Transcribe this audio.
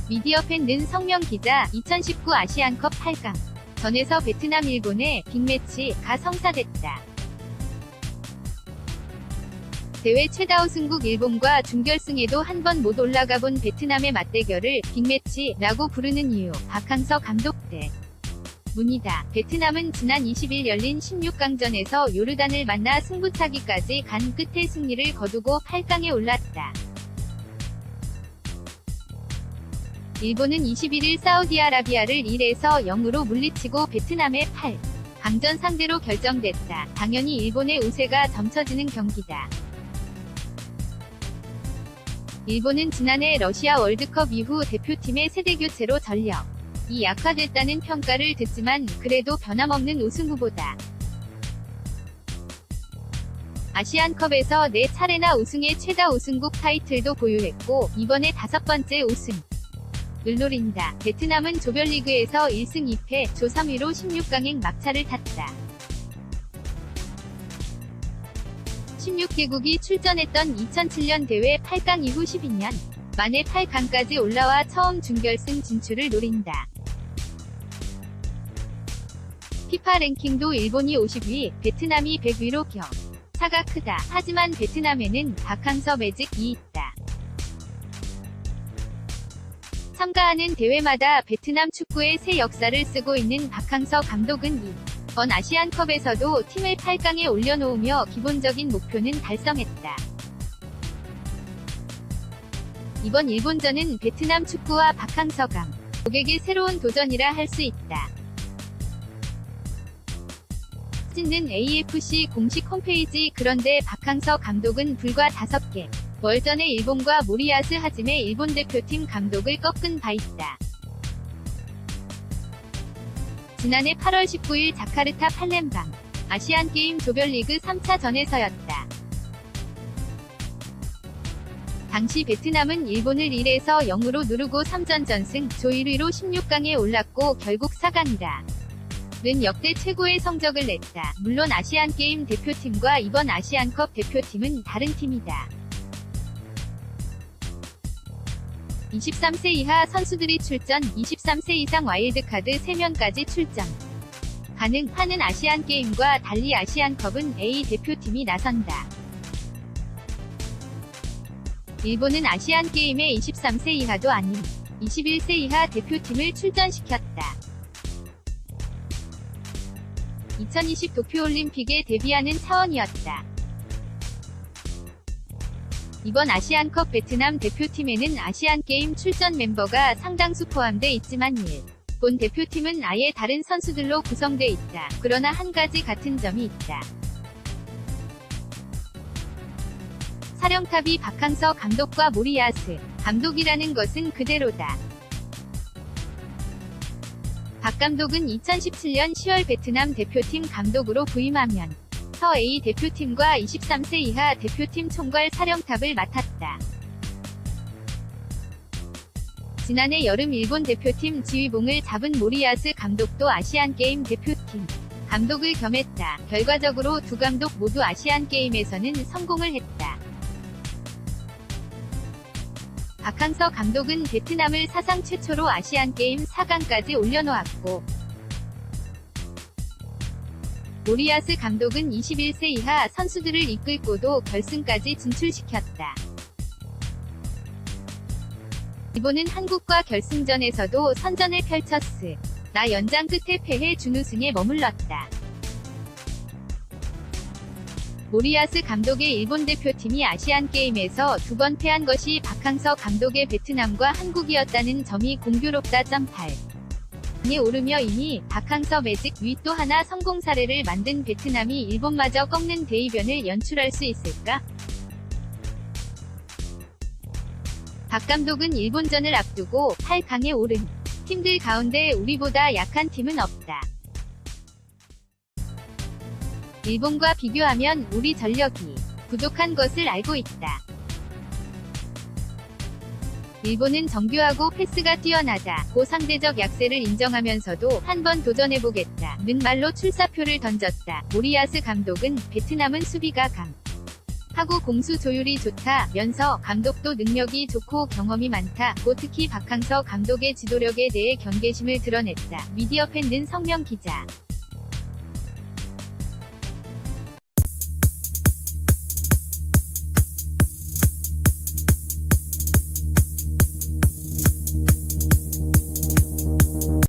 미디어팬 는 성명 기자, 2019 아시안컵 8강. 전에서 베트남 일본의 빅매치가 성사됐다. 대회 최다 우승국 일본과 준결승에도 한 번 못 올라가본 베트남의 맞대결을 빅매치라고 부르는 이유, 박항서 감독 때문이다. 베트남은 지난 20일 열린 16강전에서 요르단을 만나 승부차기까지 간 끝에 승리를 거두고 8강에 올랐다. 일본은 21일 사우디아라비아를 1에서 0으로 물리치고 베트남의 8강전 상대로 결정됐다. 당연히 일본의 우세가 점쳐지는 경기다. 일본은 지난해 러시아 월드컵 이후 대표팀의 세대교체로 전력이 약화됐다는 평가를 듣지만 그래도 변함없는 우승후보다. 아시안컵에서 4차례나 우승의 최다 우승국 타이틀도 보유했고 이번에 5번째 우승을 노린다. 베트남은 조별리그에서 1승 2패, 조 3위로 16강행 막차를 탔다. 16개국이 출전했던 2007년 대회 8강 이후 12년 만에 8강까지 올라와 처음 준결승 진출을 노린다. 피파 랭킹도 일본이 50위, 베트남이 100위로 차가 크다. 하지만 베트남에는 박항서 매직이 있다. 참가하는 대회마다 베트남 축구의 새 역사를 쓰고 있는 박항서 감독은 이번 아시안컵에서도 팀을 8강에 올려놓으며 기본적인 목표는 달성했다. 이번 일본전은 베트남 축구와 박항서 감독에게 새로운 도전이라 할 수 있다. 사진은 AFC 공식 홈페이지. 그런데 박항서 감독은 불과 5개 월 전에 일본과 모리야스 하지메 일본 대표팀 감독을 꺾은 바 있다. 지난해 8월 19일 자카르타 팔렘방 아시안게임 조별리그 3차전에서였다. 당시 베트남은 일본을 1에서 0으로 누르고 3전 전승, 조 1위로 16강에 올랐고 결국 4강이라 는 역대 최고의 성적을 냈다. 물론 아시안게임 대표팀과 이번 아시안컵 대표팀은 다른 팀이다. 23세 이하 선수들이 출전, 23세 이상 와일드카드 3명까지 출전 가능하는 아시안게임과 달리 아시안컵은 A 대표팀이 나선다. 일본은 아시안게임에 23세 이하도 아닌 21세 이하 대표팀을 출전시켰다. 2020 도쿄올림픽에 데뷔하는 차원이었다. 이번 아시안컵 베트남 대표팀에는 아시안게임 출전 멤버가 상당수 포함돼 있지만 일본 대표팀은 아예 다른 선수들로 구성돼 있다. 그러나 한 가지 같은 점이 있다. 사령탑이 박항서 감독과 모리야스 감독이라는 것은 그대로다. 박 감독은 2017년 10월 베트남 대표팀 감독으로 부임하면 서 A 대표팀과 23세 이하 대표팀 총괄 사령탑을 맡았다. 지난해 여름 일본 대표팀 지휘봉을 잡은 모리야스 감독도 아시안게임 대표팀 감독을 겸했다. 결과적으로 두 감독 모두 아시안게임에서는 성공을 했다. 박항서 감독은 베트남을 사상 최초로 아시안게임 4강까지 올려놓았고 모리야스 감독은 21세 이하 선수들을 이끌고도 결승까지 진출시켰다. 일본은 한국과 결승전에서도 선전을 펼쳤으나 연장 끝에 패해 준우승에 머물렀다. 모리야스 감독의 일본 대표팀이 아시안게임에서 2번 패한 것이 박항서 감독의 베트남과 한국이었다는 점이 공교롭다. 8강에 오르며 이미 박항서 매직 위 또 하나 성공 사례를 만든 베트남이 일본마저 꺾는 대이변을 연출할 수 있을까? 박 감독은 일본전을 앞두고 8강에 오른 팀들 가운데 우리보다 약한 팀은 없다. 일본과 비교하면 우리 전력이 부족한 것을 알고 있다. 일본은 정교하고 패스가 뛰어나다고 상대적 약세를 인정하면서도 한번 도전해보겠다는 말로 출사표를 던졌다. 모리야스 감독은 베트남은 수비가 하고 공수 조율이 좋다면서 감독도 능력이 좋고 경험이 많다고 특히 박항서 감독의 지도력에 대해 경계심을 드러냈다. 미디어팬 는 성명 기자.